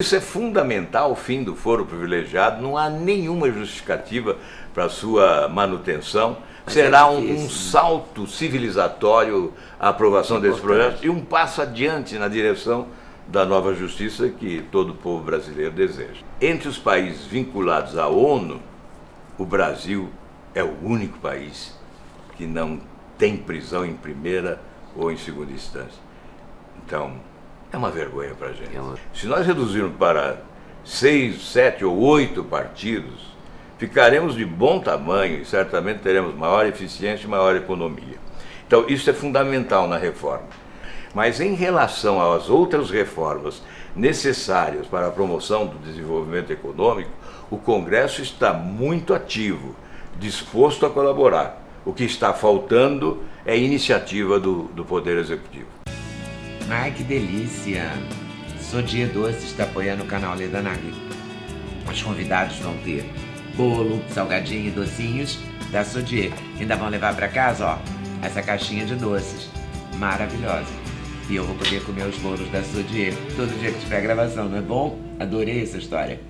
Isso é fundamental, o fim do foro privilegiado, não há nenhuma justificativa para a sua manutenção. Será um salto civilizatório a aprovação desse projeto e um passo adiante na direção da nova justiça que todo o povo brasileiro deseja. Entre os países vinculados à ONU, o Brasil é o único país que não tem prisão em primeira ou em segunda instância. Então, é uma vergonha para a gente. Se nós reduzirmos para 6, 7 ou 8 partidos, ficaremos de bom tamanho e certamente teremos maior eficiência e maior economia. Então, isso é fundamental na reforma. Mas em relação às outras reformas necessárias para a promoção do desenvolvimento econômico, o Congresso está muito ativo, disposto a colaborar. O que está faltando é iniciativa do Poder Executivo. Ai, que delícia! Sodier Doce está apoiando o canal Leda Nagli. Os convidados vão ter bolo, salgadinho e docinhos da Sodier. Ainda vão levar para casa, ó, essa caixinha de doces maravilhosa. E eu vou poder comer os bolos da Sodier todo dia que tiver gravação, não é bom? Adorei essa história.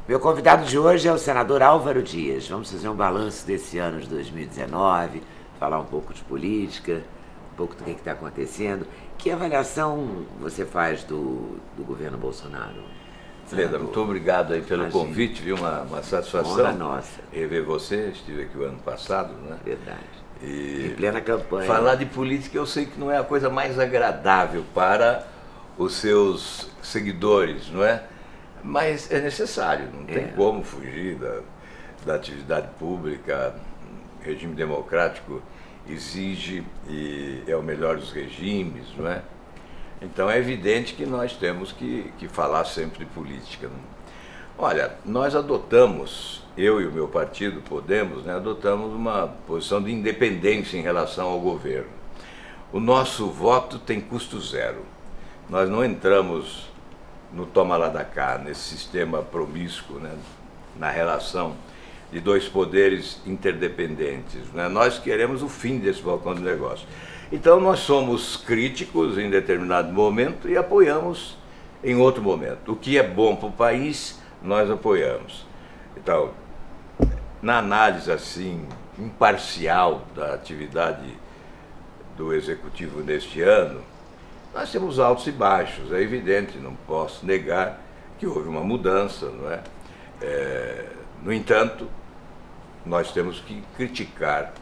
Meu convidado de hoje é o senador Álvaro Dias. Vamos fazer um balanço desse ano de 2019, falar um pouco de política, um pouco do que está acontecendo. Que avaliação você faz do governo Bolsonaro? Leda, muito obrigado aí pelo convite, viu? Uma satisfação. Honra nossa. Rever você, estive aqui o ano passado, né? Verdade. E em plena campanha. Falar de política eu sei que não é a coisa mais agradável para os seus seguidores, não é? Mas é necessário, não tem como fugir da atividade pública. O regime democrático exige e é o melhor dos regimes, não é? Então é evidente que nós temos que falar sempre de política. Olha, nós adotamos, eu e o meu partido, Podemos, né, adotamos uma posição de independência em relação ao governo. O nosso voto tem custo zero. Nós não entramos no toma lá da cá, nesse sistema promíscuo, né, na relação de dois poderes interdependentes, né? Nós queremos o fim desse balcão de negócio. Então nós somos críticos em determinado momento e apoiamos em outro momento. O que é bom para o país, nós apoiamos. Então, na análise assim imparcial da atividade do Executivo neste ano, nós temos altos e baixos, é evidente, não posso negar que houve uma mudança, não é? No entanto, nós temos que criticar.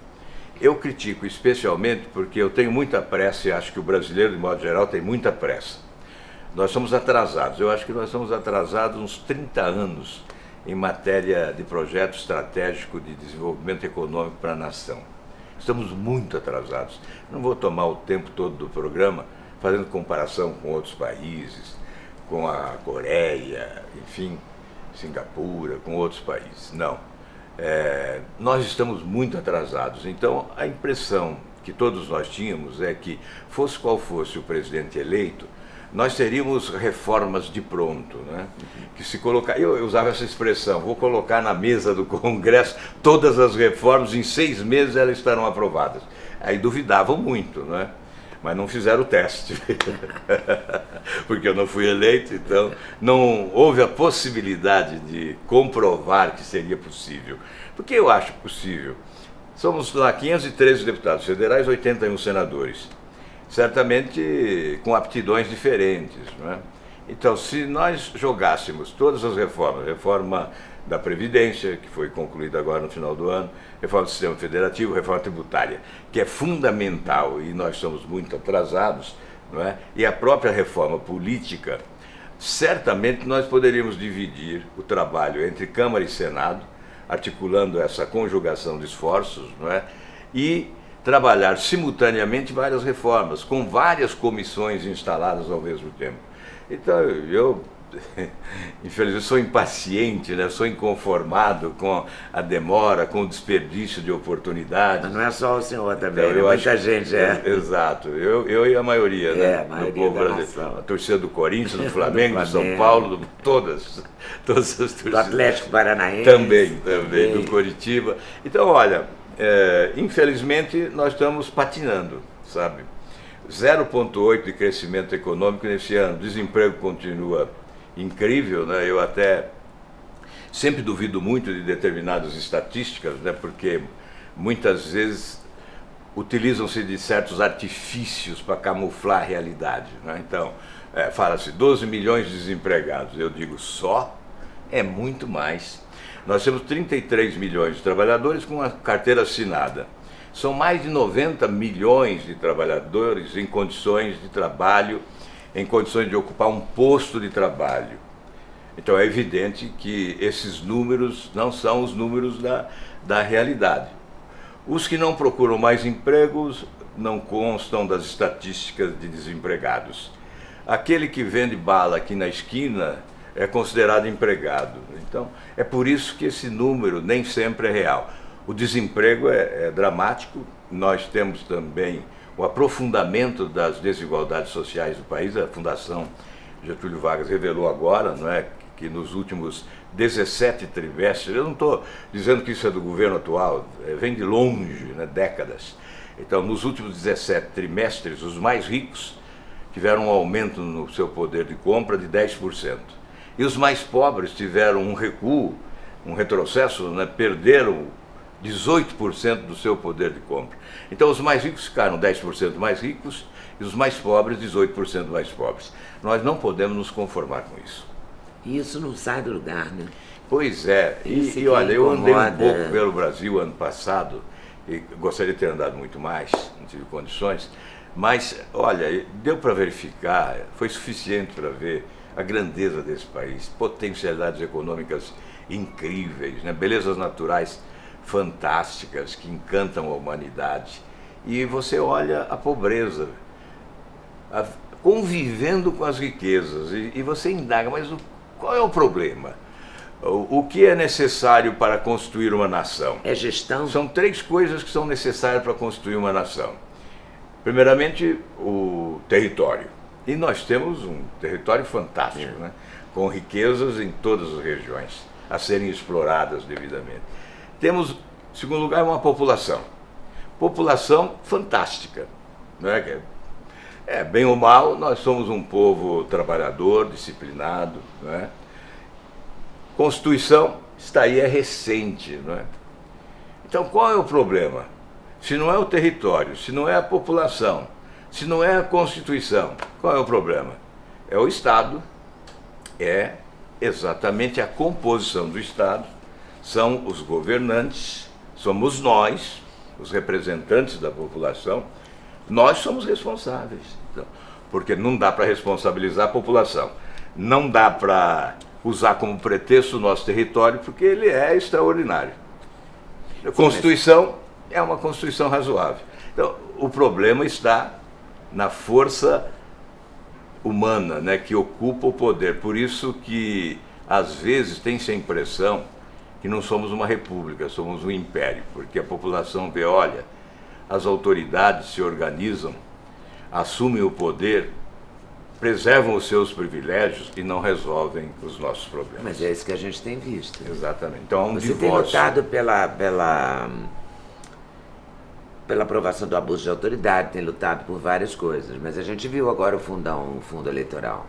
Eu critico especialmente porque eu tenho muita pressa e acho que o brasileiro, de modo geral, tem muita pressa. Nós somos atrasados, eu acho que nós somos atrasados uns 30 anos em matéria de projeto estratégico de desenvolvimento econômico para a nação. Estamos muito atrasados. Não vou tomar o tempo todo do programa fazendo comparação com outros países, com a Coreia, enfim, Singapura, com outros países. Não. Nós estamos muito atrasados. Então, a impressão que todos nós tínhamos é que, fosse qual fosse o presidente eleito, nós teríamos reformas de pronto, né? Que se colocar, eu usava essa expressão, vou colocar na mesa do Congresso todas as reformas, em 6 meses elas estarão aprovadas. Aí duvidavam muito, né? Mas não fizeram o teste, porque eu não fui eleito, então não houve a possibilidade de comprovar que seria possível. Porque eu acho possível. Somos lá 513 deputados federais, 81 senadores, certamente com aptidões diferentes, não é? Então, se nós jogássemos todas as reformas, reforma da Previdência, que foi concluída agora no final do ano, reforma do sistema federativo, reforma tributária, que é fundamental e nós somos muito atrasados, não é? E a própria reforma política, certamente nós poderíamos dividir o trabalho entre Câmara e Senado, articulando essa conjugação de esforços, não é? E trabalhar simultaneamente várias reformas, com várias comissões instaladas ao mesmo tempo. Então, eu infelizmente, sou impaciente, né? Sou inconformado com a demora, com o desperdício de oportunidades. Mas não é só o senhor também, Então, muita gente Exato, eu e a maioria, né? A maioria do povo da brasileiro. nação. A torcida do Corinthians, do Flamengo, Do do São Flamengo. Paulo, todas as torcidas. Do Atlético Paranaense. Também, do Coritiba. Então, olha, infelizmente nós estamos patinando, sabe? 0,8 de crescimento econômico nesse ano, o desemprego continua incrível, né? Eu até sempre duvido muito de determinadas estatísticas, né? Porque muitas vezes utilizam-se de certos artifícios para camuflar a realidade, né? Então, fala-se 12 milhões de desempregados, eu digo só, é muito mais. Nós temos 33 milhões de trabalhadores com a carteira assinada. São mais de 90 milhões de trabalhadores em condições de trabalho, em condições de ocupar um posto de trabalho. Então é evidente que esses números não são os números da realidade. Os que não procuram mais empregos não constam das estatísticas de desempregados. Aquele que vende bala aqui na esquina é considerado empregado. Então é por isso que esse número nem sempre é real. O desemprego é dramático, nós temos também o aprofundamento das desigualdades sociais do país. A Fundação Getúlio Vargas revelou agora, não é, que nos últimos 17 trimestres, eu não estou dizendo que isso é do governo atual, vem de longe, né, décadas. Então, nos últimos 17 trimestres, os mais ricos tiveram um aumento no seu poder de compra de 10%. E os mais pobres tiveram um recuo, um retrocesso, né, perderam 18% do seu poder de compra. Então os mais ricos ficaram 10% mais ricos e os mais pobres 18% mais pobres. Nós não podemos nos conformar com isso. E isso não sai do lugar, né? Pois é, e olha, eu andei um pouco pelo Brasil ano passado, e gostaria de ter andado muito mais, não tive condições, mas olha, deu para verificar, foi suficiente para ver a grandeza desse país, potencialidades econômicas incríveis, né? Belezas naturais fantásticas que encantam a humanidade. E você olha a pobreza convivendo com as riquezas e você indaga, mas qual é o problema? O que é necessário para construir uma nação? É gestão? São 3 coisas que são necessárias para construir uma nação. Primeiramente, o território. E nós temos um território fantástico, né? Com riquezas em todas as regiões a serem exploradas devidamente. Temos, em segundo lugar, uma população. População fantástica. Não é? Bem ou mal, nós somos um povo trabalhador, disciplinado. Não é? Constituição está aí, é recente. Não é? Então, qual é o problema? Se não é o território, se não é a população, se não é a Constituição, qual é o problema? É o Estado, é exatamente a composição do Estado, são os governantes, somos nós, os representantes da população, nós somos responsáveis. Então, porque não dá para responsabilizar a população, não dá para usar como pretexto o nosso território, porque ele é extraordinário. A Constituição é uma Constituição razoável. Então, o problema está na força humana, né, que ocupa o poder. Por isso que, às vezes, tem-se a impressão que não somos uma república, somos um império, porque a população vê, olha, as autoridades se organizam, assumem o poder, preservam os seus privilégios e não resolvem os nossos problemas. Mas é isso que a gente tem visto. Exatamente. Então há um Você divórcio. tem lutado pela aprovação do abuso de autoridade, tem lutado por várias coisas, mas a gente viu agora o fundo eleitoral.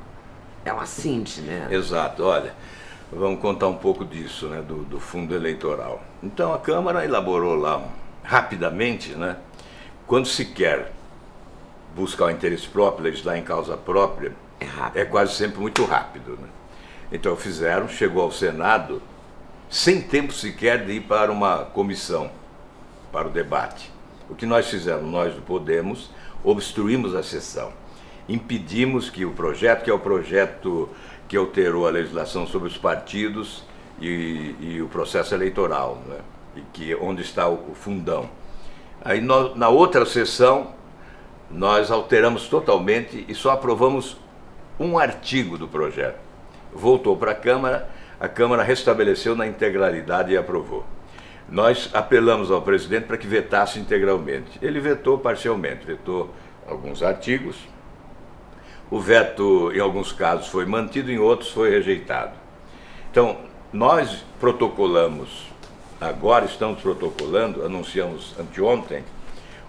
É uma síntese, né? Exato, olha, vamos contar um pouco disso, né, do fundo eleitoral. Então a Câmara elaborou lá rapidamente, né, quando se quer buscar o interesse próprio, legislar em causa própria, é quase sempre muito rápido, né? Então fizeram, chegou ao Senado, sem tempo sequer de ir para uma comissão, para o debate. O que nós fizemos, nós do Podemos, obstruímos a sessão, impedimos que o projeto, que é o projeto que alterou a legislação sobre os partidos e o processo eleitoral, né? E que, onde está o fundão. Aí na outra sessão, nós alteramos totalmente e só aprovamos um artigo do projeto. voltou para a Câmara restabeleceu na integralidade e aprovou. Nós apelamos ao presidente para que vetasse integralmente. Ele vetou parcialmente, vetou alguns artigos. O veto, em alguns casos, foi mantido, em outros foi rejeitado. Então, nós protocolamos, agora estamos protocolando, anunciamos anteontem,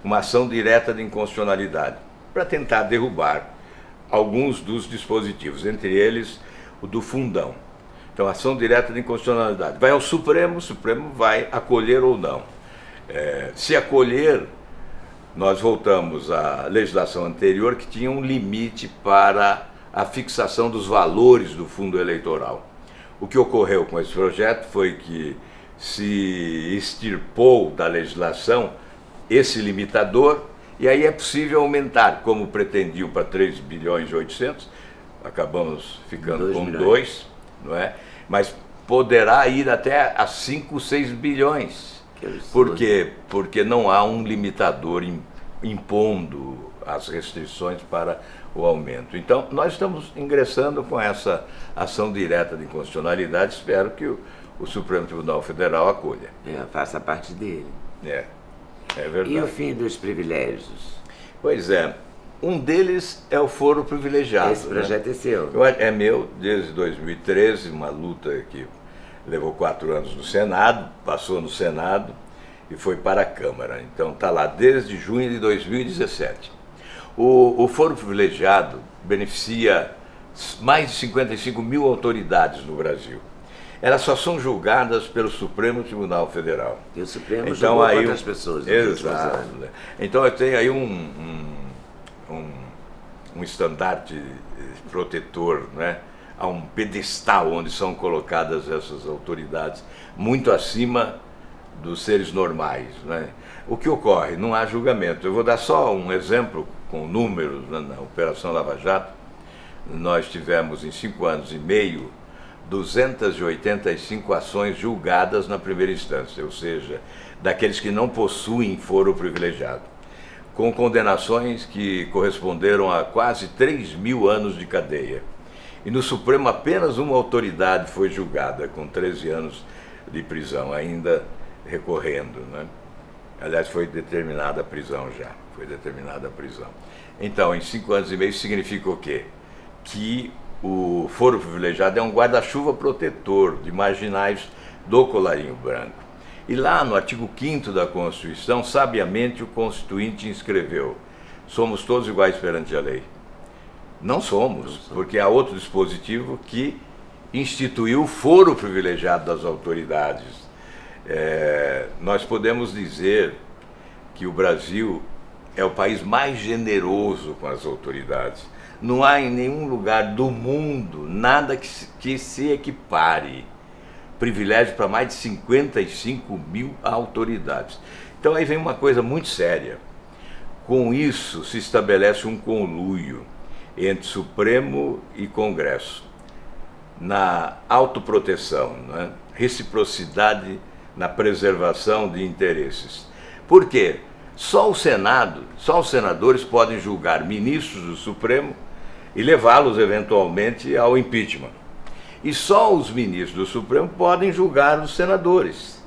uma ação direta de inconstitucionalidade para tentar derrubar alguns dos dispositivos, entre eles o do fundão. Então, ação direta de inconstitucionalidade. Vai ao Supremo, o Supremo vai acolher ou não. Se acolher, nós voltamos à legislação anterior que tinha um limite para a fixação dos valores do fundo eleitoral. O que ocorreu com esse projeto foi que se extirpou da legislação esse limitador e aí é possível aumentar, como pretendiam para 3 bilhões e 800, acabamos ficando com 2, não é? Mas poderá ir até a 5, 6 bilhões. Por quê? Porque não há um limitador impondo as restrições para o aumento. Então, nós estamos ingressando com essa ação direta de inconstitucionalidade, espero que o Supremo Tribunal Federal acolha. Faça parte dele. É verdade. E o fim dos privilégios? Pois é, um deles é o foro privilegiado. Esse projeto é seu? É meu, desde 2013, uma luta que levou 4 anos no Senado, passou no Senado e foi para a Câmara. Então está lá desde junho de 2017. O foro privilegiado beneficia mais de 55 mil autoridades no Brasil. Elas só são julgadas pelo Supremo Tribunal Federal. E o Supremo julgou quantas pessoas? Exato. Então eu tenho aí um estandarte protetor, né? Há um pedestal onde são colocadas essas autoridades, muito acima dos seres normais, né? O que ocorre? Não há julgamento. Eu vou dar só um exemplo com números, né? Na Operação Lava Jato, nós tivemos em 5 anos e meio 285 ações julgadas na primeira instância, ou seja, daqueles que não possuem foro privilegiado, com condenações que corresponderam a quase 3 mil anos de cadeia. E no Supremo apenas uma autoridade foi julgada, com 13 anos de prisão, ainda recorrendo, né? Aliás, foi determinada a prisão já, foi determinada a prisão. Então, em 5 anos e meio significa o quê? Que o foro privilegiado é um guarda-chuva protetor de marginais do colarinho branco. E lá no artigo 5º da Constituição, sabiamente o Constituinte inscreveu: somos todos iguais perante a lei. Não somos, porque há outro dispositivo que instituiu o foro privilegiado das autoridades. Nós podemos dizer que o Brasil é o país mais generoso com as autoridades. Não há em nenhum lugar do mundo nada que se equipare. Privilégio para mais de 55 mil autoridades. Então aí vem uma coisa muito séria. Com isso se estabelece um conluio entre Supremo e Congresso na autoproteção, né? Reciprocidade na preservação de interesses. Por quê? Só o Senado, só os senadores podem julgar ministros do Supremo e levá-los eventualmente ao impeachment. E só os ministros do Supremo podem julgar os senadores.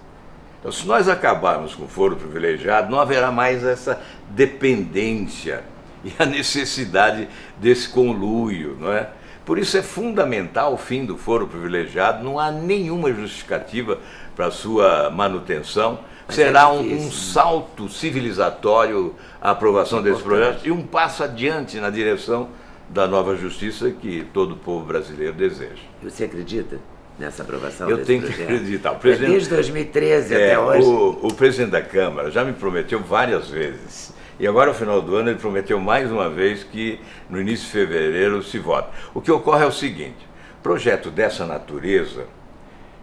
Então, se nós acabarmos com o foro privilegiado, não haverá mais essa dependência e a necessidade desse conluio, não é? Por isso é fundamental o fim do foro privilegiado, não há nenhuma justificativa para a sua manutenção. Será um salto civilizatório a aprovação desse projeto e um passo adiante na direção da nova justiça que todo o povo brasileiro deseja. Você acredita nessa aprovação? Eu tenho que acreditar. Desde 2013 até hoje. O presidente da Câmara já me prometeu várias vezes. E agora, no final do ano, ele prometeu mais uma vez que no início de fevereiro se vota. O que ocorre é o seguinte: projeto dessa natureza,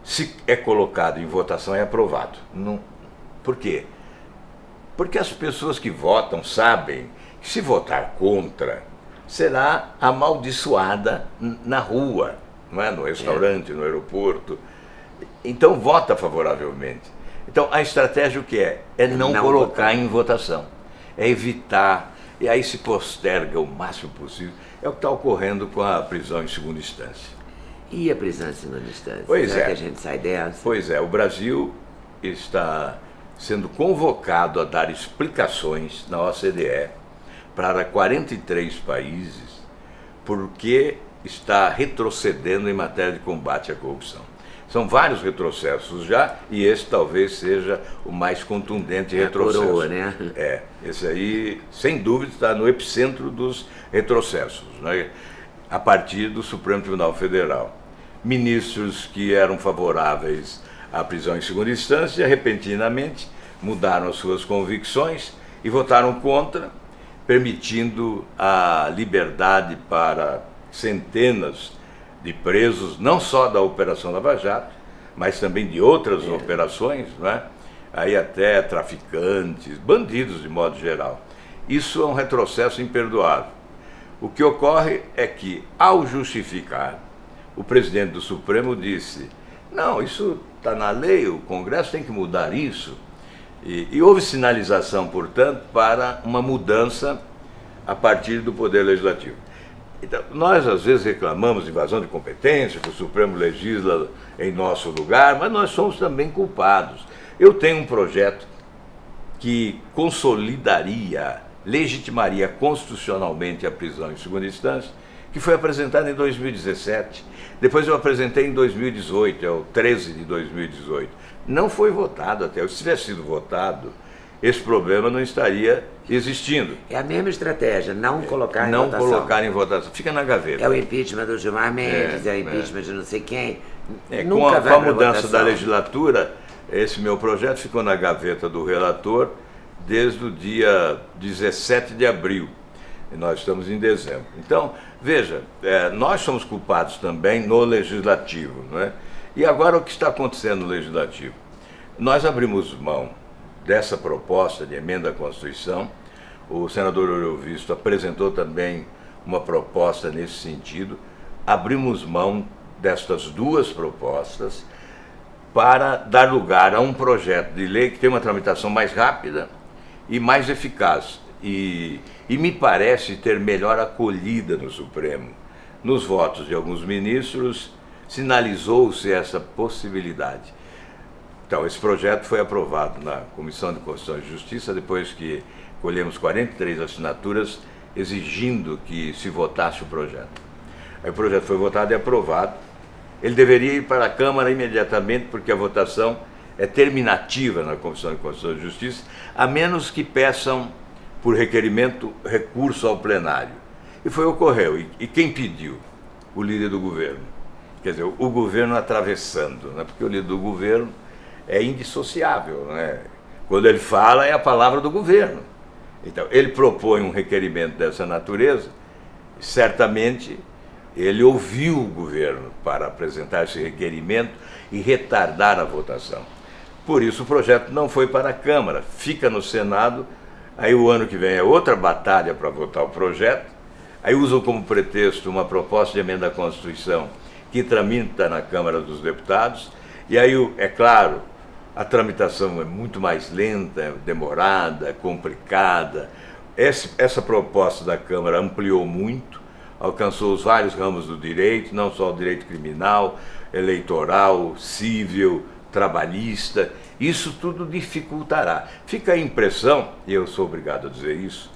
se é colocado em votação, é aprovado. Não. Por quê? Porque as pessoas que votam sabem que se votar contra, será amaldiçoada na rua, não é? No restaurante, no aeroporto. Então vota favoravelmente. Então a estratégia o que é? É não colocar em votação. É evitar, e aí se posterga o máximo possível. É o que está ocorrendo com a prisão em segunda instância. E a prisão em segunda instância? Pois Será é. que a gente sai dessa? Pois é, o Brasil está sendo convocado a dar explicações na OCDE para 43 países porque está retrocedendo em matéria de combate à corrupção. São vários retrocessos já, e esse talvez seja o mais contundente retrocesso. Coroa, né? Esse aí, sem dúvida, está no epicentro dos retrocessos, né? A partir do Supremo Tribunal Federal. Ministros que eram favoráveis à prisão em segunda instância, repentinamente mudaram as suas convicções e votaram contra, permitindo a liberdade para centenas de presos, não só da Operação Lava Jato, mas também de outras operações, né? Aí até traficantes, bandidos de modo geral. Isso é um retrocesso imperdoável. O que ocorre é que, ao justificar, o presidente do Supremo disse: não, isso está na lei, o Congresso tem que mudar isso. E houve sinalização, portanto, para uma mudança a partir do Poder Legislativo. Então, nós às vezes reclamamos de invasão de competência, que o Supremo legisla em nosso lugar, mas nós somos também culpados. Eu tenho um projeto que consolidaria, legitimaria constitucionalmente a prisão em segunda instância, que foi apresentado em 2017. Depois eu apresentei em 2018, é o 13 de 2018. Não foi votado até. Se tivesse sido votado, esse problema não estaria existindo. É a mesma estratégia, não colocar em não votação. Não colocar em votação. Fica na gaveta. É o impeachment do Gilmar Mendes, é o impeachment de não sei quem. Com a mudança da legislatura, esse meu projeto ficou na gaveta do relator desde o dia 17 de abril. E nós estamos em dezembro. Então, veja, nós somos culpados também no legislativo, não é? E agora o que está acontecendo no legislativo? Nós abrimos mão dessa proposta de emenda à Constituição. O senador Eurovisto apresentou também uma proposta nesse sentido. Abrimos mão destas duas propostas para dar lugar a um projeto de lei que tem uma tramitação mais rápida e mais eficaz. E me parece ter melhor acolhida no Supremo. Nos votos de alguns ministros, sinalizou-se essa possibilidade. Então, esse projeto foi aprovado na Comissão de Constituição e Justiça, depois que colhemos 43 assinaturas exigindo que se votasse o projeto. Aí o projeto foi votado e aprovado. Ele deveria ir para a Câmara imediatamente, porque a votação é terminativa na Comissão de Constituição e Justiça, a menos que peçam, por requerimento, recurso ao plenário. E ocorreu. E quem pediu? O líder do governo. Quer dizer, o governo atravessando, né? Porque o líder do governo é indissociável, né? Quando ele fala, é a palavra do governo. Então, ele propõe um requerimento dessa natureza, certamente ele ouviu o governo para apresentar esse requerimento e retardar a votação. Por isso o projeto não foi para a Câmara, fica no Senado, aí o ano que vem é outra batalha para votar o projeto, aí usam como pretexto uma proposta de emenda à Constituição que tramita na Câmara dos Deputados, e aí, é claro, a tramitação é muito mais lenta, demorada, complicada. Essa proposta da Câmara ampliou muito, alcançou os vários ramos do direito, não só o direito criminal, eleitoral, civil, trabalhista. Isso tudo dificultará. Fica a impressão, e eu sou obrigado a dizer isso,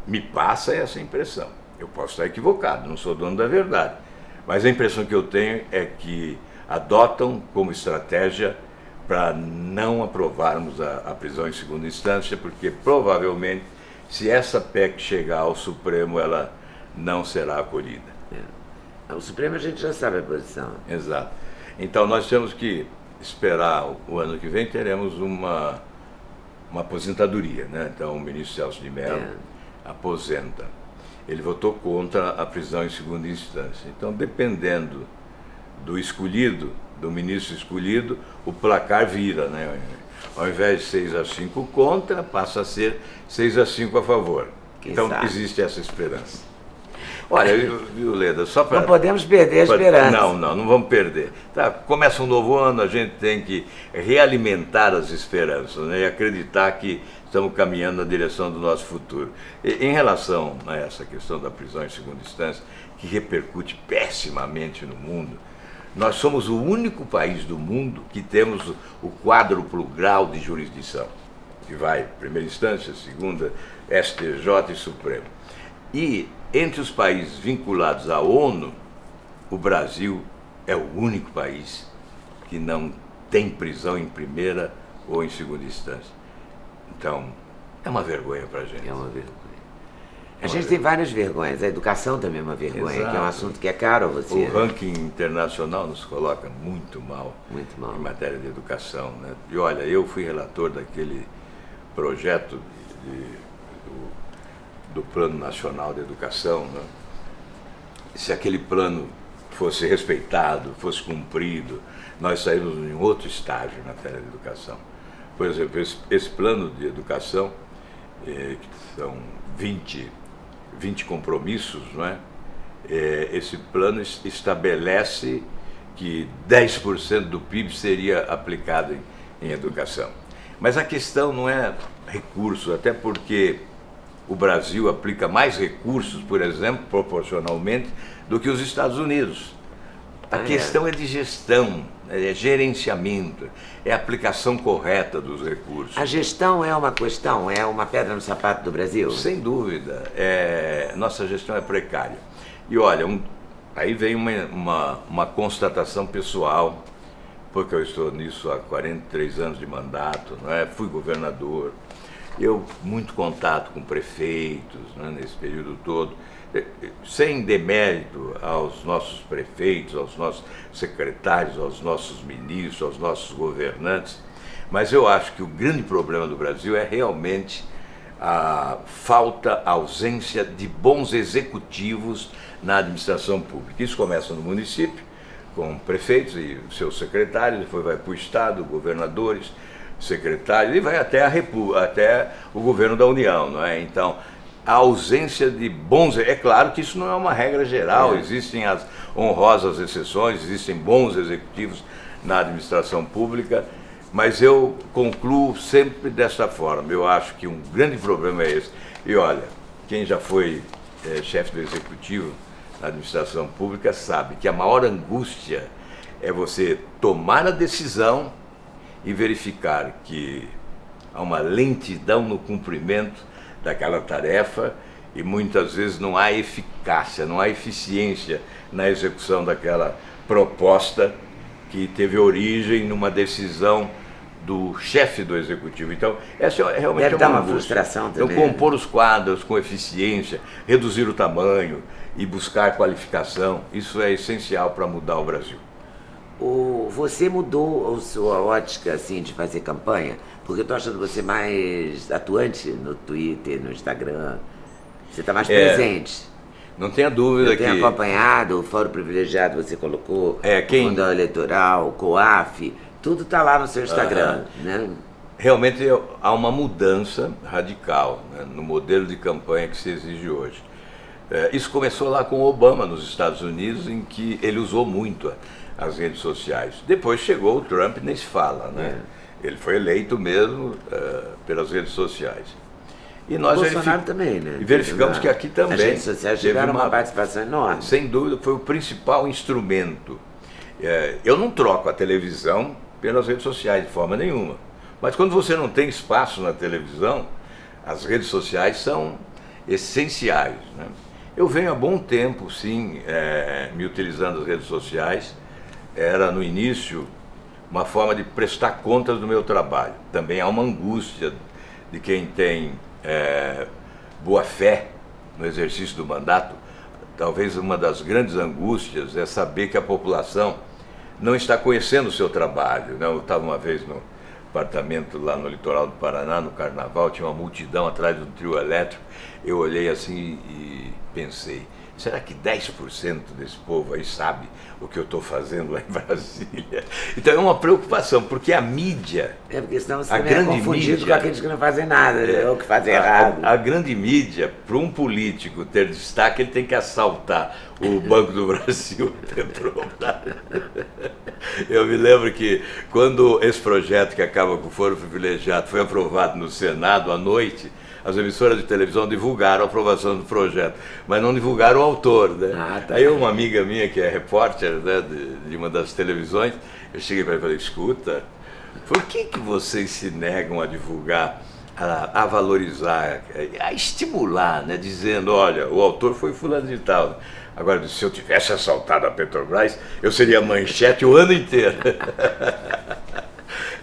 me passa essa impressão. Eu posso estar equivocado, não sou dono da verdade, mas a impressão que eu tenho é que adotam como estratégia para não aprovarmos a prisão em segunda instância, porque provavelmente, se essa PEC chegar ao Supremo, ela não será acolhida. O Supremo a gente já sabe a posição. Exato. Então nós temos que esperar o ano que vem, teremos uma aposentadoria, né? Então o ministro Celso de Mello aposenta. Ele votou contra a prisão em segunda instância. Então, dependendo do escolhido, do ministro escolhido, o placar vira, né? Ao invés de 6-5 contra, passa a ser 6-5 a favor. Então, existe essa esperança. Olha, viu, Leda, só para... Não podemos perder a esperança. Não vamos perder. Tá, começa um novo ano, a gente tem que realimentar as esperanças, né, e acreditar que estamos caminhando na direção do nosso futuro. Em relação a essa questão da prisão em segunda instância, que repercute pessimamente no mundo, nós somos o único país do mundo que temos o quádruplo grau de jurisdição, que vai primeira instância, segunda, STJ e Supremo. E entre os países vinculados à ONU, o Brasil é o único país que não tem prisão em primeira ou em segunda instância. Então, é uma vergonha para a gente. É uma vergonha. A gente tem várias vergonhas. A educação também é uma vergonha, Exato. que é um assunto que é caro a você. O ranking internacional nos coloca muito mal, em matéria de educação, né? E olha, eu fui relator daquele projeto do Plano Nacional de Educação, né? Se aquele plano fosse respeitado, fosse cumprido, nós saímos em outro estágio na matéria de educação. Por exemplo, esse plano de educação, que são 20 compromissos, não é? Esse plano estabelece que 10% do PIB seria aplicado em educação. Mas a questão não é recurso, até porque o Brasil aplica mais recursos, por exemplo, proporcionalmente, do que os Estados Unidos. A questão é de gestão, é gerenciamento, é a aplicação correta dos recursos. A gestão é uma questão, é uma pedra no sapato do Brasil? Sem dúvida. Nossa gestão é precária. E olha, aí vem uma constatação pessoal, porque eu estou nisso há 43 anos de mandato, não é? Fui governador, muito contato com prefeitos, né, nesse período todo, sem demérito aos nossos prefeitos, aos nossos secretários, aos nossos ministros, aos nossos governantes, mas eu acho que o grande problema do Brasil é realmente a a ausência de bons executivos na administração pública. Isso começa no município, com prefeitos e seus secretários, depois vai para o Estado, governadores, secretários, e vai até até o governo da União, não é? Então, a ausência de bons... É claro que isso não é uma regra geral, existem as honrosas exceções, existem bons executivos na administração pública, mas eu concluo sempre desta forma. Eu acho que um grande problema é esse. E olha, quem já foi chefe do executivo na administração pública sabe que a maior angústia é você tomar a decisão e verificar que há uma lentidão no cumprimento daquela tarefa e muitas vezes não há eficácia, não há eficiência na execução daquela proposta que teve origem numa decisão do chefe do executivo. Então, essa é realmente Deve dar uma angústia. frustração também. Então, compor os quadros com eficiência, reduzir o tamanho e buscar qualificação, isso é essencial para mudar o Brasil. Você mudou a sua ótica assim, de fazer campanha? Porque eu estou achando você mais atuante no Twitter, no Instagram. Você está mais presente. Não tenha dúvida que... Eu tenho acompanhado, o Fórum Privilegiado você colocou, quem... o Fundo Eleitoral, o COAF, tudo está lá no seu Instagram, né? Realmente há uma mudança radical, né, no modelo de campanha que se exige hoje. Isso começou lá com Obama nos Estados Unidos, em que ele usou muito as redes sociais. Depois chegou o Trump, nem se fala, né? Ele foi eleito mesmo pelas redes sociais. E nós Bolsonaro também, né? verificamos que aqui também as redes sociais tiveram uma participação enorme. Sem dúvida, foi o principal instrumento. Eu não troco a televisão pelas redes sociais de forma nenhuma. Mas quando você não tem espaço na televisão, as redes sociais são essenciais, né? Eu venho há bom tempo, sim, me utilizando as redes sociais. Era no início uma forma de prestar contas do meu trabalho. Também há uma angústia de quem tem boa fé no exercício do mandato. Talvez uma das grandes angústias é saber que a população não está conhecendo o seu trabalho, né? Eu estava uma vez no apartamento lá no litoral do Paraná, no Carnaval, tinha uma multidão atrás do trio elétrico. Eu olhei assim e pensei, será que 10% desse povo aí sabe o que eu estou fazendo lá em Brasília? Então é uma preocupação, porque a mídia... É, porque senão você a também é grande confundido mídia, com aqueles que não fazem nada, né? Ou que fazem errado. A grande mídia, para um político ter destaque, ele tem que assaltar o Banco do Brasil. Eu me lembro que quando esse projeto que acaba com o foro privilegiado foi aprovado no Senado à noite, as emissoras de televisão divulgaram a aprovação do projeto, mas não divulgaram o autor, né? Tá. Aí uma amiga minha, que é repórter, né, de uma das televisões, eu cheguei para ela e falei, escuta, por que vocês se negam a divulgar, a valorizar, a estimular, né, dizendo, olha, o autor foi fulano de tal. Agora, se eu tivesse assaltado a Petrobras, eu seria manchete o ano inteiro.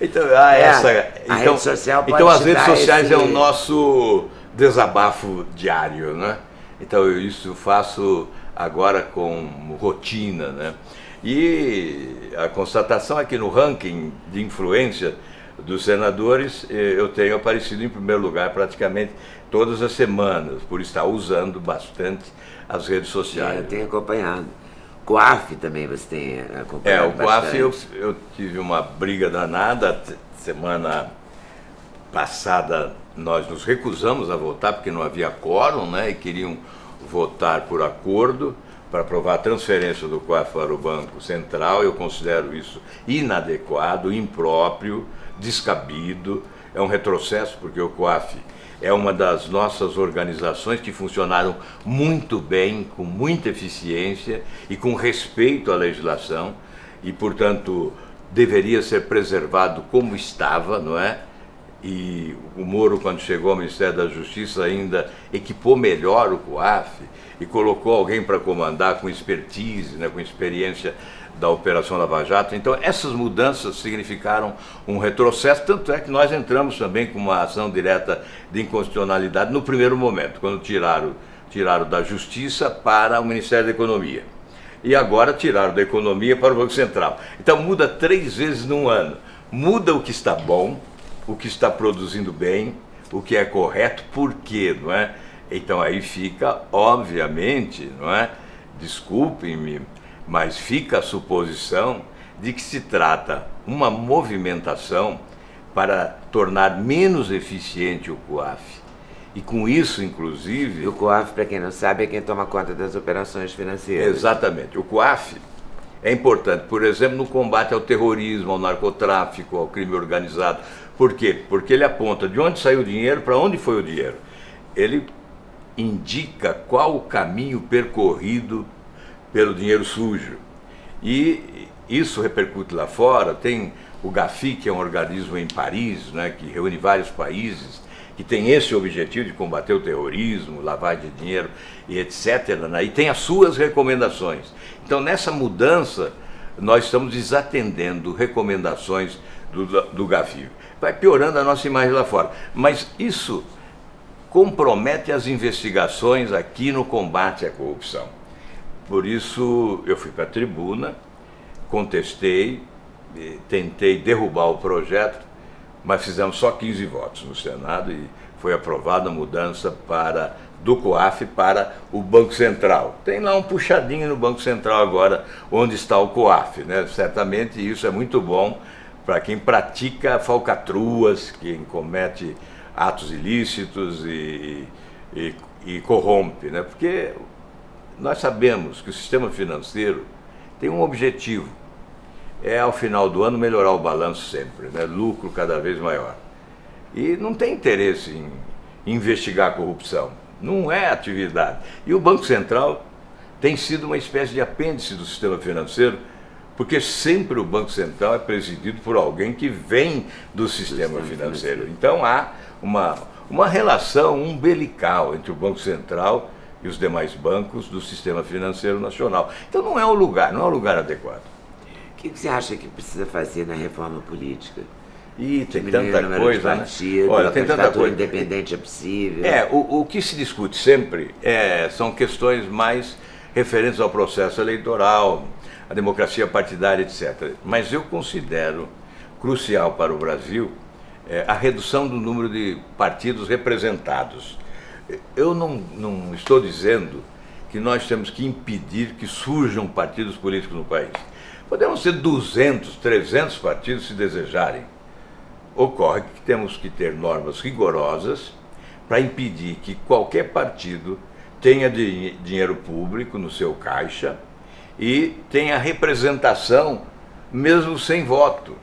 Então, rede social pode então as redes sociais esse... é o nosso desabafo diário, né? Então isso eu faço agora com rotina, né? E a constatação é que no ranking de influência dos senadores eu tenho aparecido em primeiro lugar praticamente todas as semanas, por estar usando bastante as redes sociais. Eu tenho acompanhado. COAF também você tem acompanhado o COAF eu tive uma briga danada. Semana passada nós nos recusamos a votar porque não havia quórum, né? E queriam votar por acordo para aprovar a transferência do COAF para o Banco Central. Eu considero isso inadequado, impróprio, descabido. É um retrocesso porque o COAF é uma das nossas organizações que funcionaram muito bem, com muita eficiência e com respeito à legislação e, portanto, deveria ser preservado como estava, não é? E o Moro, quando chegou ao Ministério da Justiça, ainda equipou melhor o COAF e colocou alguém para comandar com expertise, né, com experiência da Operação Lava Jato. Então, essas mudanças significaram um retrocesso, tanto é que nós entramos também com uma ação direta de inconstitucionalidade no primeiro momento, quando tiraram da Justiça para o Ministério da Economia. E agora tiraram da Economia para o Banco Central. Então, muda 3 vezes num ano. Muda o que está bom, o que está produzindo bem, o que é correto, por quê, não é? Então, aí fica, obviamente, não é? Desculpem-me, mas fica a suposição de que se trata uma movimentação para tornar menos eficiente o COAF. E com isso, inclusive... E o COAF, para quem não sabe, é quem toma conta das operações financeiras. Exatamente. O COAF é importante, por exemplo, no combate ao terrorismo, ao narcotráfico, ao crime organizado. Por quê? Porque ele aponta de onde saiu o dinheiro, para onde foi o dinheiro. Ele indica qual o caminho percorrido pelo dinheiro sujo. E isso repercute lá fora. Tem o GAFI, que é um organismo em Paris, né, que reúne vários países, que tem esse objetivo de combater o terrorismo, lavagem de dinheiro e etc. Né, e tem as suas recomendações. Então, nessa mudança, nós estamos desatendendo recomendações do GAFI. Vai piorando a nossa imagem lá fora. Mas isso compromete as investigações aqui no combate à corrupção. Por isso eu fui para a tribuna, contestei, tentei derrubar o projeto, mas fizemos só 15 votos no Senado e foi aprovada a mudança do COAF para o Banco Central. Tem lá um puxadinho no Banco Central agora, onde está o COAF, né? Certamente isso é muito bom para quem pratica falcatruas, quem comete atos ilícitos e corrompe, né? Porque nós sabemos que o sistema financeiro tem um objetivo, é ao final do ano melhorar o balanço sempre, né? Lucro cada vez maior. E não tem interesse em investigar a corrupção, não é atividade. E o Banco Central tem sido uma espécie de apêndice do sistema financeiro, porque sempre o Banco Central é presidido por alguém que vem do sistema financeiro. Então há uma relação umbilical entre o Banco Central e os demais bancos do sistema financeiro nacional. Então não é um lugar adequado. O que você acha que precisa fazer na reforma política? E tem tanta coisa, né? Olha, tem tanta coisa. Independente é possível. O que se discute sempre são questões mais referentes ao processo eleitoral, a democracia partidária, etc. Mas eu considero crucial para o Brasil a redução do número de partidos representados. Eu não estou dizendo que nós temos que impedir que surjam partidos políticos no país. Podemos ter 200, 300 partidos se desejarem. Ocorre que temos que ter normas rigorosas para impedir que qualquer partido tenha dinheiro público no seu caixa e tenha representação mesmo sem voto.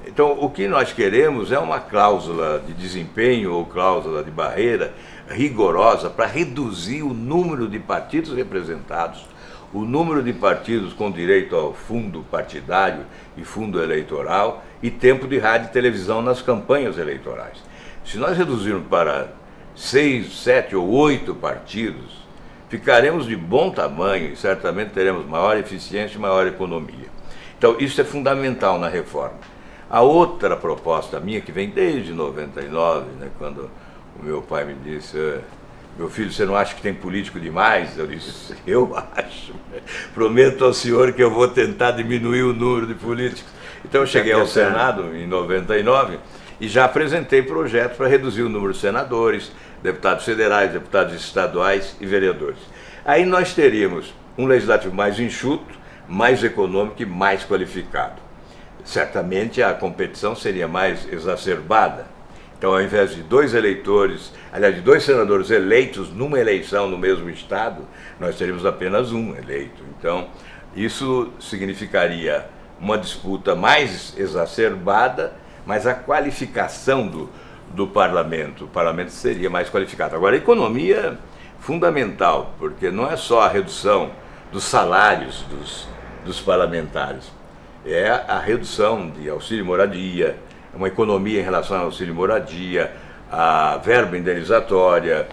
Então, o que nós queremos é uma cláusula de desempenho ou cláusula de barreira rigorosa para reduzir o número de partidos representados, o número de partidos com direito ao fundo partidário e fundo eleitoral e tempo de rádio e televisão nas campanhas eleitorais. Se nós reduzirmos para 6, 7 ou 8 partidos, ficaremos de bom tamanho e certamente teremos maior eficiência e maior economia. Então, isso é fundamental na reforma. A outra proposta minha, que vem desde 99, né, quando o meu pai me disse: meu filho, você não acha que tem político demais? Eu disse: eu acho. Prometo ao senhor que eu vou tentar diminuir o número de políticos. Então eu cheguei ao Senado em 99 e já apresentei projetos para reduzir o número de senadores, deputados federais, deputados estaduais e vereadores. Aí nós teríamos um legislativo mais enxuto, mais econômico e mais qualificado. Certamente a competição seria mais exacerbada. Então, ao invés de 2 eleitores, aliás, de 2 senadores eleitos numa eleição no mesmo estado, nós teríamos apenas um eleito. Então, isso significaria uma disputa mais exacerbada, mas a qualificação do parlamento, o parlamento seria mais qualificado. Agora, a economia é fundamental, porque não é só a redução dos salários dos parlamentares, é a redução de auxílio-moradia, uma economia em relação ao auxílio-moradia, a verba indenizatória,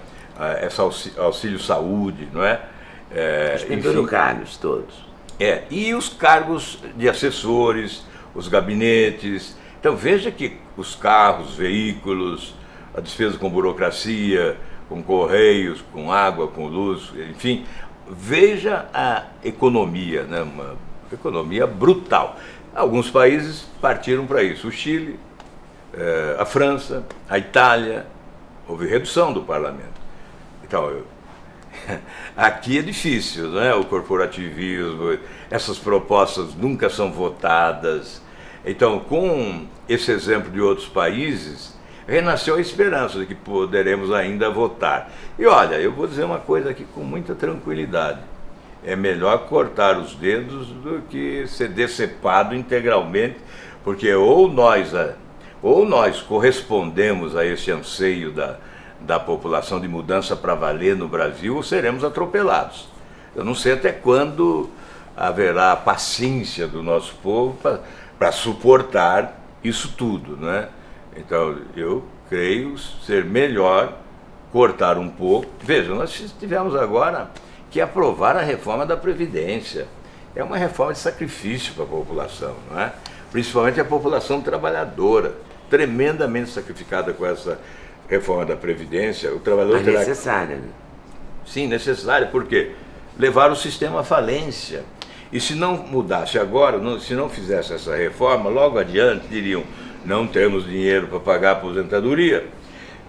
esse auxílio-saúde, não é? Os penduricalhos todos. E os cargos de assessores, os gabinetes. Então veja que os carros, veículos, a despesa com burocracia, com correios, com água, com luz, enfim, veja a economia, né? Uma economia brutal. Alguns países partiram para isso. O Chile, a França, a Itália, houve redução do parlamento. Então, aqui é difícil, né? O corporativismo, essas propostas nunca são votadas. Então, com esse exemplo de outros países, renasceu a esperança de que poderemos ainda votar. E olha, eu vou dizer uma coisa aqui com muita tranquilidade. É melhor cortar os dedos do que ser decepado integralmente, porque ou nós correspondemos a esse anseio da população de mudança para valer no Brasil, ou seremos atropelados. Eu não sei até quando haverá a paciência do nosso povo para suportar isso tudo, né? Então, eu creio ser melhor cortar um pouco. Veja, nós tivemos agora que aprovar a reforma da Previdência. É uma reforma de sacrifício para a população, não é? Principalmente a população trabalhadora, tremendamente sacrificada com essa reforma da Previdência. O trabalhador Mas necessária, né? Sim, necessária, porque levar o sistema à falência. E se não mudasse agora, se não fizesse essa reforma, logo adiante diriam: não temos dinheiro para pagar a aposentadoria.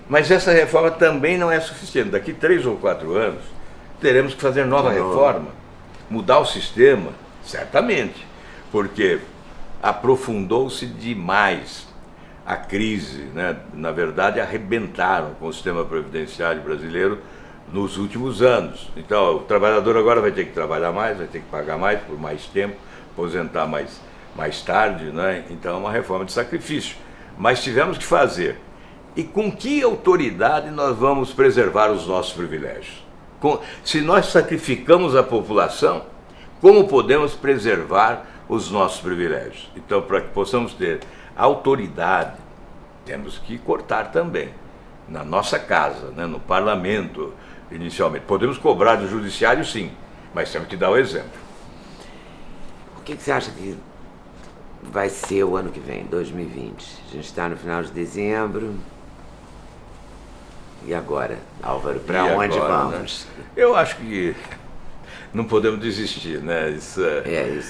Mas essa reforma também não é suficiente. Daqui 3 ou 4 anos, teremos que fazer nova reforma, mudar o sistema, certamente, porque aprofundou-se demais a crise, né? Na verdade, arrebentaram com o sistema previdenciário brasileiro nos últimos anos. Então, o trabalhador agora vai ter que trabalhar mais, vai ter que pagar mais por mais tempo, aposentar mais tarde, né? Então, é uma reforma de sacrifício. Mas tivemos que fazer. E com que autoridade nós vamos preservar os nossos privilégios? Se nós sacrificamos a população, como podemos preservar os nossos privilégios? Então, para que possamos ter autoridade, temos que cortar também, na nossa casa, né, no parlamento, inicialmente. Podemos cobrar do judiciário, sim, mas temos que dar o exemplo. O que você acha que vai ser o ano que vem, 2020? A gente está no final de dezembro. E agora, Álvaro, para onde vamos? Né? Eu acho que não podemos desistir, né? Isso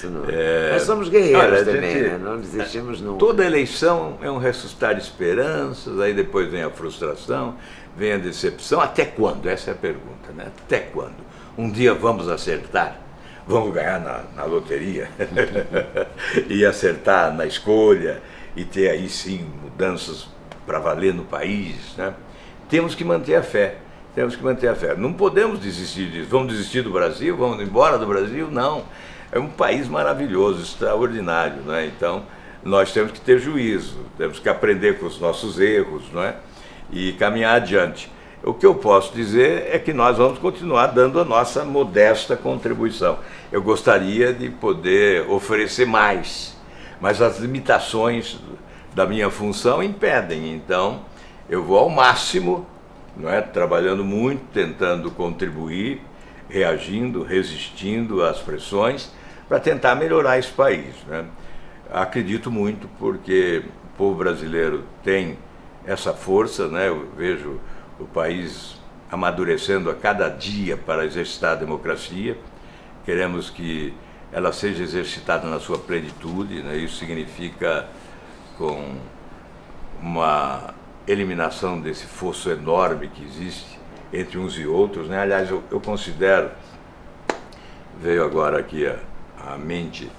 não. Nós somos guerreiros também, né? Não desistimos nunca. Toda eleição é um ressuscitar de esperanças, aí depois vem a frustração, vem a decepção. Até quando? Essa é a pergunta, né? Até quando? Um dia vamos acertar? Vamos ganhar na loteria? E acertar na escolha e ter aí sim mudanças para valer no país, né? Temos que manter a fé. Temos que manter a fé. Não podemos desistir disso. Vamos desistir do Brasil? Vamos embora do Brasil? Não. É um país maravilhoso, extraordinário, né? Então, nós temos que ter juízo, temos que aprender com os nossos erros, não é? E caminhar adiante. O que eu posso dizer é que nós vamos continuar dando a nossa modesta contribuição. Eu gostaria de poder oferecer mais, mas as limitações da minha função impedem. Então, eu vou ao máximo, não é? Trabalhando muito, tentando contribuir, reagindo, resistindo às pressões, para tentar melhorar esse país, né? Acredito muito porque o povo brasileiro tem essa força, né? Eu vejo o país amadurecendo a cada dia para exercitar a democracia. Queremos que ela seja exercitada na sua plenitude, né? Isso significa com uma eliminação desse fosso enorme que existe entre uns e outros, né? Aliás, eu considero, veio agora aqui à mente,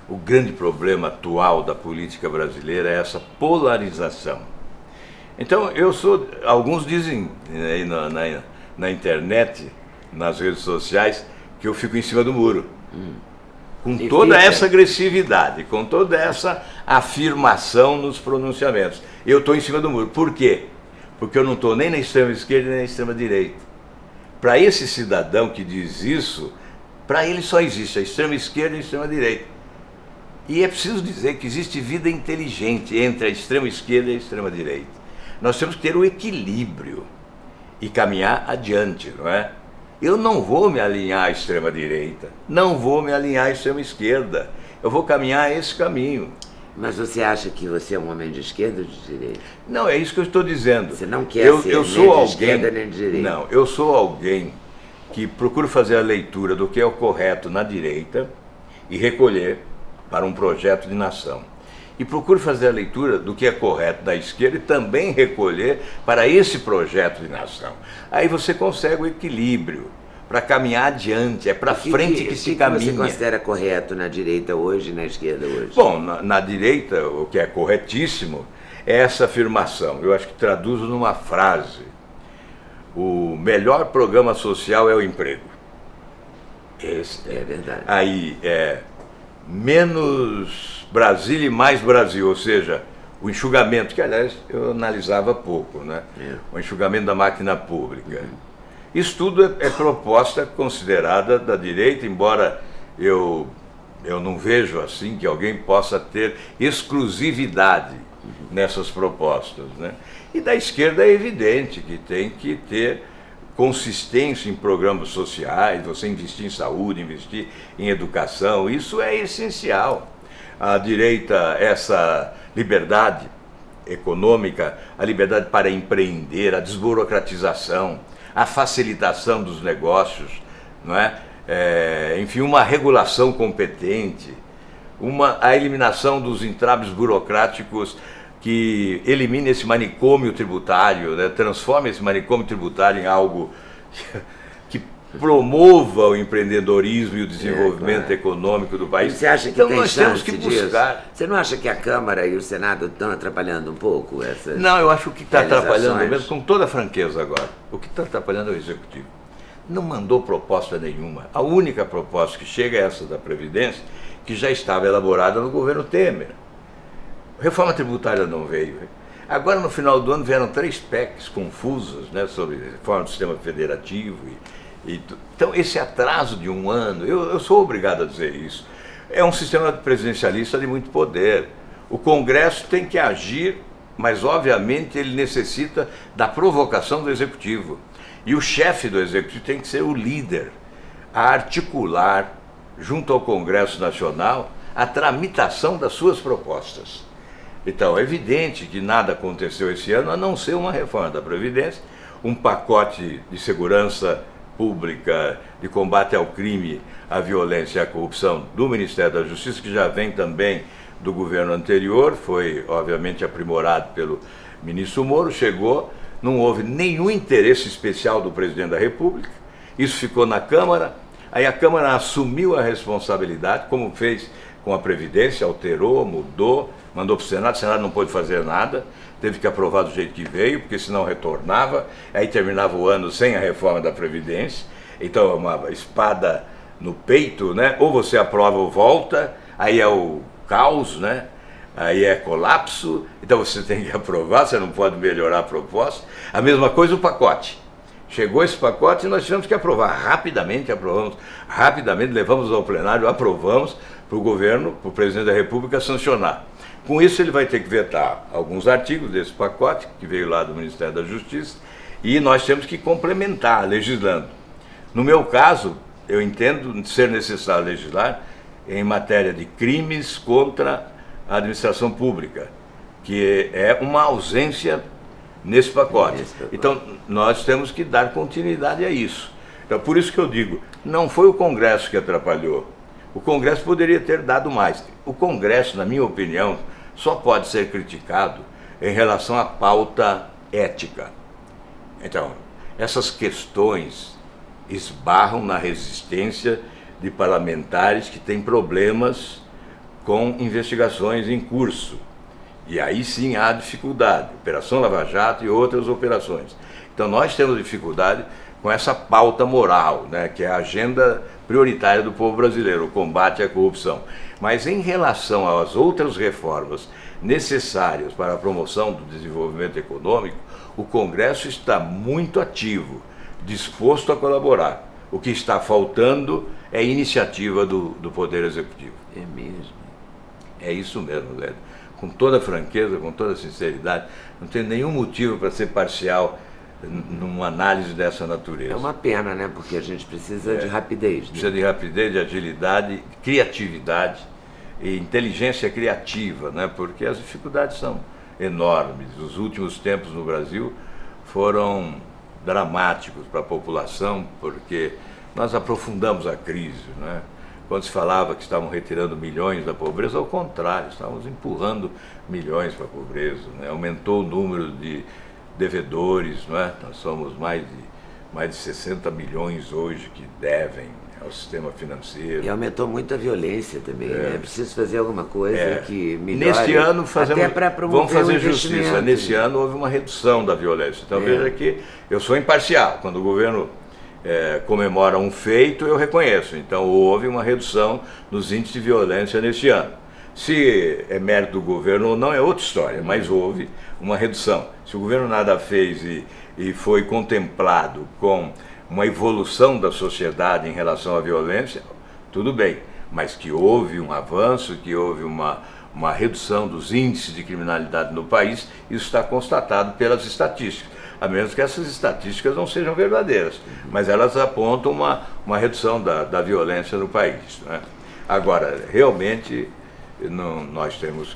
o grande problema atual da política brasileira é essa polarização. Então, alguns dizem aí na internet, nas redes sociais, que eu fico em cima do muro. Com toda essa agressividade, com toda essa afirmação nos pronunciamentos. Eu estou em cima do muro. Por quê? Porque eu não estou nem na extrema esquerda nem na extrema direita. Para esse cidadão que diz isso, para ele só existe a extrema esquerda e a extrema direita. E é preciso dizer que existe vida inteligente entre a extrema esquerda e a extrema direita. Nós temos que ter o equilíbrio e caminhar adiante, não é? Eu não vou me alinhar à extrema direita, não vou me alinhar à extrema esquerda. Eu vou caminhar esse caminho. Mas você acha que você é um homem de esquerda ou de direita? Não, é isso que eu estou dizendo. Você não quer ser nem de esquerda nem de direita? Não, eu sou alguém que procuro fazer a leitura do que é o correto na direita e recolher para um projeto de nação. E procuro fazer a leitura do que é correto da esquerda e também recolher para esse projeto de nação. Aí você consegue o equilíbrio para caminhar adiante, é para frente que se caminha. O que você considera correto na direita hoje e na esquerda hoje? Bom, na direita, o que é corretíssimo é essa afirmação. Eu acho que traduzo numa frase. O melhor programa social é o emprego. Esse é verdade. Aí menos Brasília e mais Brasil, ou seja, o enxugamento, que aliás eu analisava pouco, né? O enxugamento da máquina pública. Isso tudo é proposta considerada da direita, embora eu não vejo assim que alguém possa ter exclusividade nessas propostas, né? E da esquerda é evidente que tem que ter consistência em programas sociais, você investir em saúde, investir em educação, isso é essencial. A direita, essa liberdade econômica, a liberdade para empreender, a desburocratização, a facilitação dos negócios, não é? Enfim, uma regulação competente, a eliminação dos entraves burocráticos que elimine esse manicômio tributário, né? Transforme esse manicômio tributário em algo que promova o empreendedorismo e o desenvolvimento econômico do país. Você acha que então tem nós temos que buscar. Disso? Você não acha que a Câmara e o Senado estão atrapalhando um pouco essas? Não, eu acho que o que está atrapalhando mesmo, com toda a franqueza agora, o que está atrapalhando é o Executivo. Não mandou proposta nenhuma. A única proposta que chega é essa da Previdência, que já estava elaborada no governo Temer. Reforma tributária não veio. Agora, no final do ano, vieram 3 PECs confusas, né, sobre reforma do sistema federativo. Então, esse atraso de um ano, eu sou obrigado a dizer isso, é um sistema presidencialista de muito poder. O Congresso tem que agir, mas, obviamente, ele necessita da provocação do Executivo. E o chefe do Executivo tem que ser o líder, a articular, junto ao Congresso Nacional, a tramitação das suas propostas. Então, é evidente que nada aconteceu esse ano, a não ser uma reforma da Previdência, um pacote de segurança Pública de Combate ao Crime, à Violência e à Corrupção do Ministério da Justiça, que já vem também do governo anterior, foi obviamente aprimorado pelo ministro Moro, chegou, não houve nenhum interesse especial do presidente da República, isso ficou na Câmara, aí a Câmara assumiu a responsabilidade, como fez com a Previdência, alterou, mudou, mandou para o Senado não pôde fazer nada, teve que aprovar do jeito que veio, porque senão retornava, aí terminava o ano sem a reforma da Previdência, então é uma espada no peito, né? Ou você aprova ou volta, aí é o caos, né? Aí é colapso, então você tem que aprovar, você não pode melhorar a proposta. A mesma coisa o pacote. Chegou esse pacote e nós tivemos que aprovar rapidamente, aprovamos rapidamente, levamos ao plenário, aprovamos para o governo, para o presidente da República sancionar. Com isso ele vai ter que vetar alguns artigos desse pacote, que veio lá do Ministério da Justiça, e nós temos que complementar, legislando. No meu caso, eu entendo ser necessário legislar em matéria de crimes contra a administração pública, que é uma ausência nesse pacote. Então, nós temos que dar continuidade a isso. Então, por isso que eu digo, não foi o Congresso que atrapalhou. O Congresso poderia ter dado mais. O Congresso, na minha opinião, só pode ser criticado em relação à pauta ética. Então, essas questões esbarram na resistência de parlamentares que têm problemas com investigações em curso. E aí sim há dificuldade, Operação Lava Jato e outras operações. Então nós temos dificuldade com essa pauta moral, né, que é a agenda prioritária do povo brasileiro, o combate à corrupção. Mas em relação às outras reformas necessárias para a promoção do desenvolvimento econômico, o Congresso está muito ativo, disposto a colaborar. O que está faltando é iniciativa do Poder Executivo. É mesmo. É isso mesmo, Léo. Com toda franqueza, com toda sinceridade, não tem nenhum motivo para ser parcial numa análise dessa natureza. É uma pena, né? Porque a gente precisa de rapidez. Né? Precisa de rapidez, de agilidade, criatividade e inteligência criativa, né? Porque as dificuldades são enormes. Os últimos tempos no Brasil foram dramáticos para a população, porque nós aprofundamos a crise, né? Quando se falava que estavam retirando milhões da pobreza, ao contrário, estávamos empurrando milhões para a pobreza, né? Aumentou o número de devedores, não é? Nós somos mais de 60 milhões hoje que devem ao sistema financeiro. E aumentou muito a violência também, né? É preciso fazer alguma coisa que melhore. Neste ano até para promover vamos fazer justiça. Nesse ano houve uma redução da violência. Então veja que eu sou imparcial. Quando o governo comemora um feito, eu reconheço. Então houve uma redução nos índices de violência neste ano. Se é mérito do governo ou não é outra história, mas houve uma redução. Se o governo nada fez e foi contemplado com uma evolução da sociedade em relação à violência, tudo bem, mas que houve um avanço, que houve uma redução dos índices de criminalidade no país, isso está constatado pelas estatísticas, a menos que essas estatísticas não sejam verdadeiras, mas elas apontam uma redução da violência no país, né? Agora, realmente, nós temos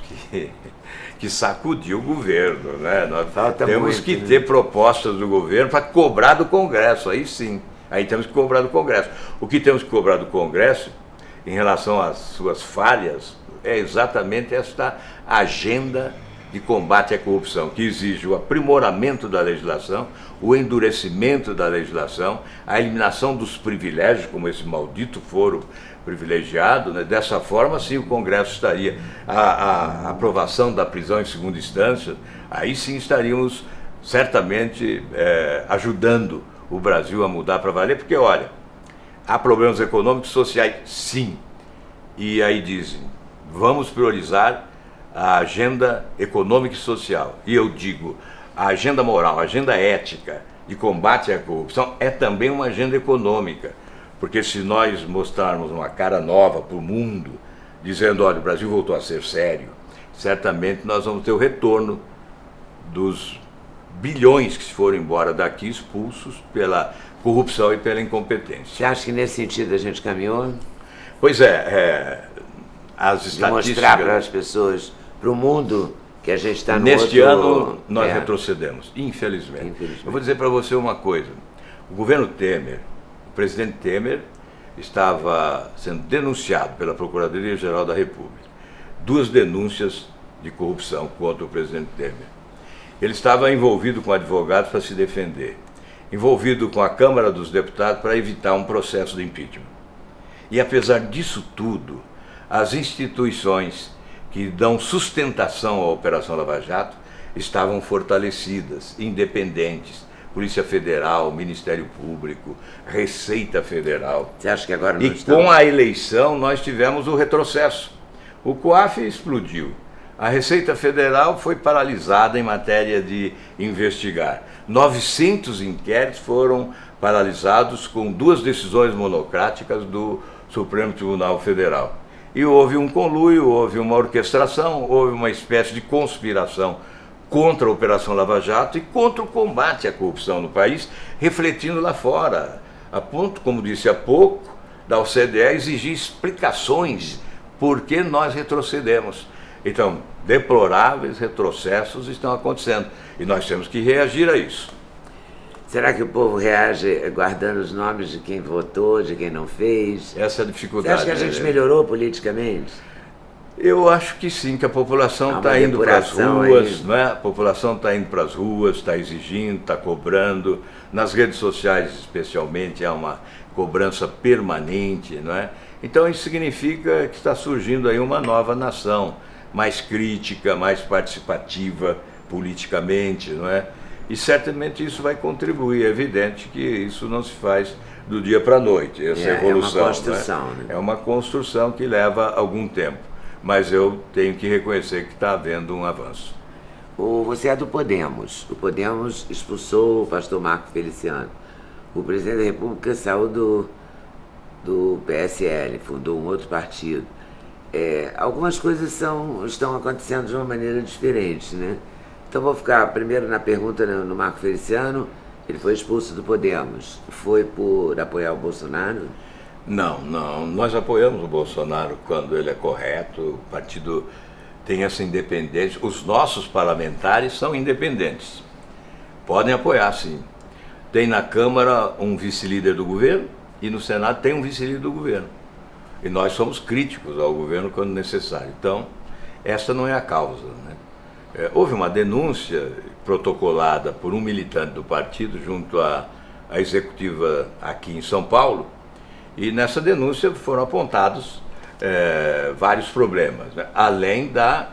que sacudir o governo, né? Nós temos que ter propostas do governo para cobrar do Congresso, aí sim, aí temos que cobrar do Congresso. O que temos que cobrar do Congresso, em relação às suas falhas, é exatamente esta agenda de combate à corrupção, que exige o aprimoramento da legislação, o endurecimento da legislação, a eliminação dos privilégios, como esse maldito foro privilegiado, né? Dessa forma, sim, o Congresso estaria, a aprovação da prisão em segunda instância, aí sim estaríamos certamente ajudando o Brasil a mudar para valer, porque olha, há problemas econômicos e sociais, sim, e aí dizem, vamos priorizar a agenda econômica e social, e eu digo, a agenda moral, a agenda ética de combate à corrupção é também uma agenda econômica, porque se nós mostrarmos uma cara nova para o mundo, dizendo, olha, o Brasil voltou a ser sério, certamente nós vamos ter o retorno dos bilhões que se foram embora daqui, expulsos pela corrupção e pela incompetência. Você acha que nesse sentido a gente caminhou? Pois as estatísticas... De mostrar para as pessoas, para o mundo, que a gente está no Neste ano nós retrocedemos, infelizmente. Eu vou dizer para você uma coisa, o governo Temer presidente Temer estava sendo denunciado pela Procuradoria-Geral da República. 2 denúncias de corrupção contra o presidente Temer. Ele estava envolvido com advogados para se defender, envolvido com a Câmara dos Deputados para evitar um processo de impeachment. E apesar disso tudo, as instituições que dão sustentação à Operação Lava Jato estavam fortalecidas, independentes. Polícia Federal, Ministério Público, Receita Federal. Você acha que agora não E estão? com a eleição nós tivemos o retrocesso. O COAF explodiu. A Receita Federal foi paralisada em matéria de investigar. 900 inquéritos foram paralisados com 2 decisões monocráticas do Supremo Tribunal Federal. E houve um conluio, houve uma orquestração, houve uma espécie de conspiração contra a Operação Lava Jato e contra o combate à corrupção no país, refletindo lá fora, a ponto, como disse há pouco, da OCDE exigir explicações por que nós retrocedemos. Então, deploráveis retrocessos estão acontecendo e nós temos que reagir a isso. Será que o povo reage guardando os nomes de quem votou, de quem não fez? Essa é a dificuldade. Você acha que a gente melhorou politicamente? Eu acho que sim, que a população está indo para as ruas, não é? A população está indo para as ruas, está exigindo, está cobrando. Nas redes sociais, especialmente, há uma cobrança permanente, não é? Então isso significa que está surgindo aí uma nova nação, mais crítica, mais participativa politicamente, não é? E certamente isso vai contribuir. É evidente que isso não se faz do dia para a noite, essa evolução. É uma construção, né? É uma construção que leva algum tempo. Mas eu tenho que reconhecer que está havendo um avanço. Você é do Podemos. O Podemos expulsou o pastor Marco Feliciano. O presidente da República saiu do PSL, fundou um outro partido. Algumas coisas estão acontecendo de uma maneira diferente, né? Então vou ficar primeiro na pergunta no Marco Feliciano. Ele foi expulso do Podemos. Foi por apoiar o Bolsonaro? Não, nós apoiamos o Bolsonaro quando ele é correto, o partido tem essa independência, os nossos parlamentares são independentes, podem apoiar sim. Tem na Câmara um vice-líder do governo e no Senado tem um vice-líder do governo. E nós somos críticos ao governo quando necessário, então essa não é a causa, né? Houve uma denúncia protocolada por um militante do partido junto à executiva aqui em São Paulo. E nessa denúncia foram apontados vários problemas, né? Além da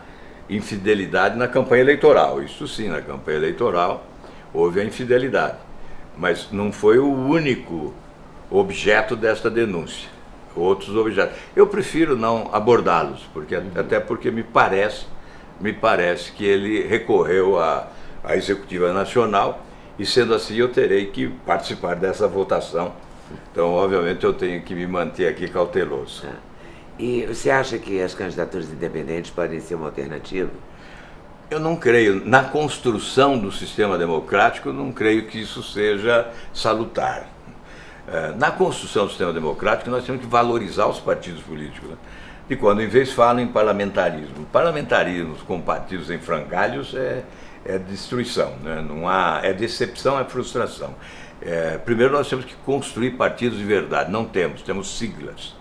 infidelidade na campanha eleitoral. Isso sim, na campanha eleitoral houve a infidelidade, mas não foi o único objeto desta denúncia. Outros objetos. Eu prefiro não abordá-los, até porque me parece que ele recorreu à Executiva Nacional e, sendo assim, eu terei que participar dessa votação. Então, obviamente, eu tenho que me manter aqui cauteloso. E você acha que as candidaturas independentes podem ser uma alternativa? Eu não creio. Na construção do sistema democrático, eu não creio que isso seja salutar. Na construção do sistema democrático, nós temos que valorizar os partidos políticos, né? E quando, em vez, falam em parlamentarismo. Parlamentarismo com partidos em frangalhos é destruição, né? Não há, é decepção, é frustração. Primeiro nós temos que construir partidos de verdade, não temos siglas.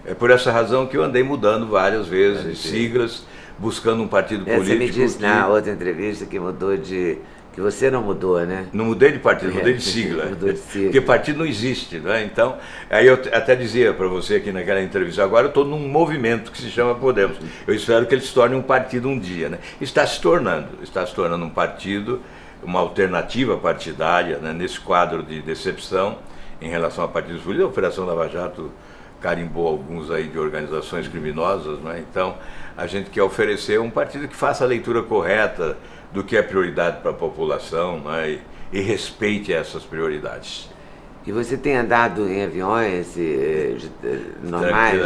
É por essa razão que eu andei mudando várias vezes de siglas, buscando um partido político. Você me disse na outra entrevista que mudou que você não mudou, né? Não mudei de partido, mudei de sigla. Mudou de sigla. Porque partido não existe, né? Então, aí eu até dizia para você aqui naquela entrevista, agora eu estou num movimento que se chama Podemos. Eu espero que ele se torne um partido um dia, né? Está se tornando um partido, uma alternativa partidária, né, nesse quadro de decepção em relação a partidos políticos. A Operação Lava Jato carimbou alguns aí de organizações criminosas, né? Então a gente quer oferecer um partido que faça a leitura correta do que é prioridade para a população, né, e respeite essas prioridades. E você tem andado em aviões normais?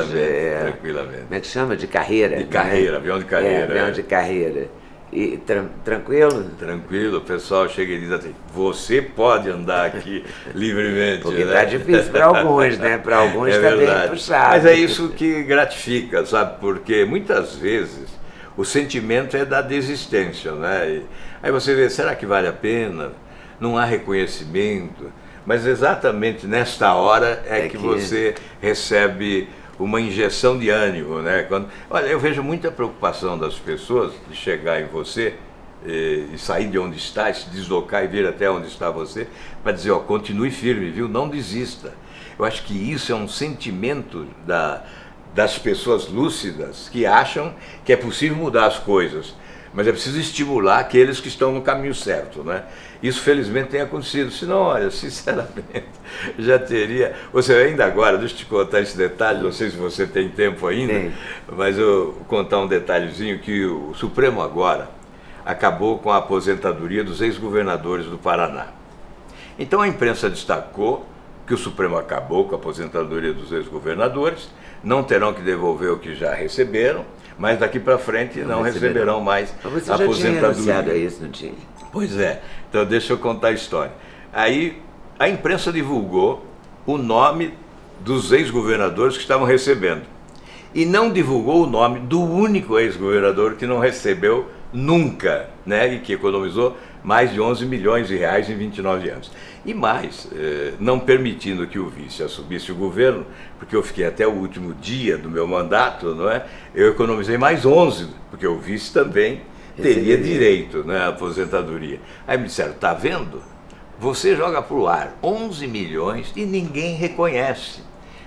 Tranquilamente. Como é que chama? De carreira? De carreira, né? Avião de carreira. Avião de carreira. E tranquilo? Tranquilo, o pessoal chega e diz assim, você pode andar aqui livremente. Porque né? Tá difícil para alguns, né? Para alguns está bem puxado. Mas é isso que gratifica, sabe? Porque muitas vezes o sentimento é da desistência, né? Aí você vê, será que vale a pena? Não há reconhecimento. mas exatamente nesta hora é que você recebe uma injeção de ânimo, né? Olha, eu vejo muita preocupação das pessoas de chegar em você e sair de onde está, se deslocar e vir até onde está você, para dizer, ó, continue firme, viu? Não desista. Eu acho que isso é um sentimento das pessoas lúcidas que acham que é possível mudar as coisas, mas é preciso estimular aqueles que estão no caminho certo, né? Isso felizmente tem acontecido, senão, olha, sinceramente, já teria... Você ainda agora, deixa eu te contar esse detalhe, não sei se você tem tempo ainda, mas eu vou contar um detalhezinho, que o Supremo agora acabou com a aposentadoria dos ex-governadores do Paraná. Então a imprensa destacou que o Supremo acabou com a aposentadoria dos ex-governadores, não terão que devolver o que já receberam, mas daqui para frente não receberão mais a aposentadoria. Mas você já tinha anunciado isso, não tinha? Pois é, então deixa eu contar a história. Aí a imprensa divulgou o nome dos ex-governadores que estavam recebendo e não divulgou o nome do único ex-governador que não recebeu nunca, né, e que economizou mais de 11 milhões de reais em 29 anos. E mais, não permitindo que o vice assumisse o governo, porque eu fiquei até o último dia do meu mandato, não é? Eu economizei mais 11, porque o vice também teria direito, né, à aposentadoria. Aí me disseram, tá vendo? Você joga para o ar 11 milhões e ninguém reconhece.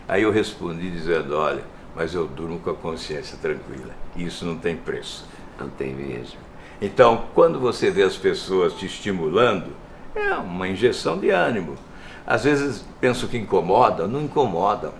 Aí eu respondi dizendo, olha, mas eu durmo com a consciência tranquila. Isso não tem preço. Não tem mesmo. Então, quando você vê as pessoas te estimulando, é uma injeção de ânimo. Às vezes penso que incomoda, não incomodam.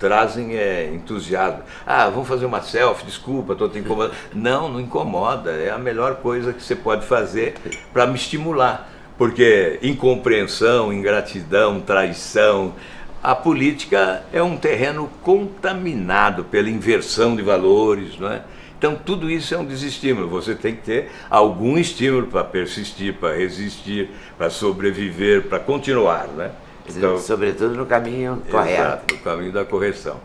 Trazem entusiasmo. Ah, vamos fazer uma selfie, desculpa, estou te incomodando. Não, não incomoda. É a melhor coisa que você pode fazer para me estimular. Porque incompreensão, ingratidão, traição, a política é um terreno contaminado pela inversão de valores, não é? Então tudo isso é um desestímulo, você tem que ter algum estímulo para persistir, para resistir, para sobreviver, para continuar, né? Então, sobretudo no caminho correto. Exato, no caminho da correção.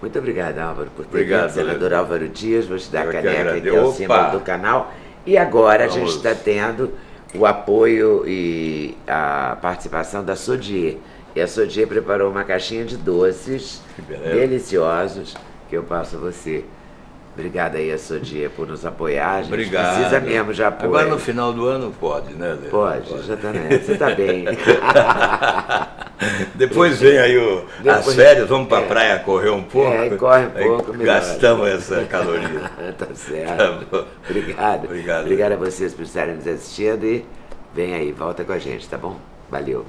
Muito obrigado, Álvaro, por ter Obrigado, vindo, senador Álvaro Dias, vou te dar a caneca que é o Opa! símbolo do canal. E agora a gente está tendo o apoio e a participação da Sodier. E a Sodier preparou uma caixinha de doces deliciosos que eu passo a você. Obrigado aí a Sodier por nos apoiar, a gente precisa mesmo de apoio. Agora no final do ano pode, né? Pode. Já tá nessa, você tá bem. Depois vem aí as férias, vamos pra praia correr um pouco. Corre um pouco. Gastamos essa caloria. Tá certo. Tá. Obrigado. Obrigado. Obrigado a vocês por estarem nos assistindo e vem aí, volta com a gente, tá bom? Valeu.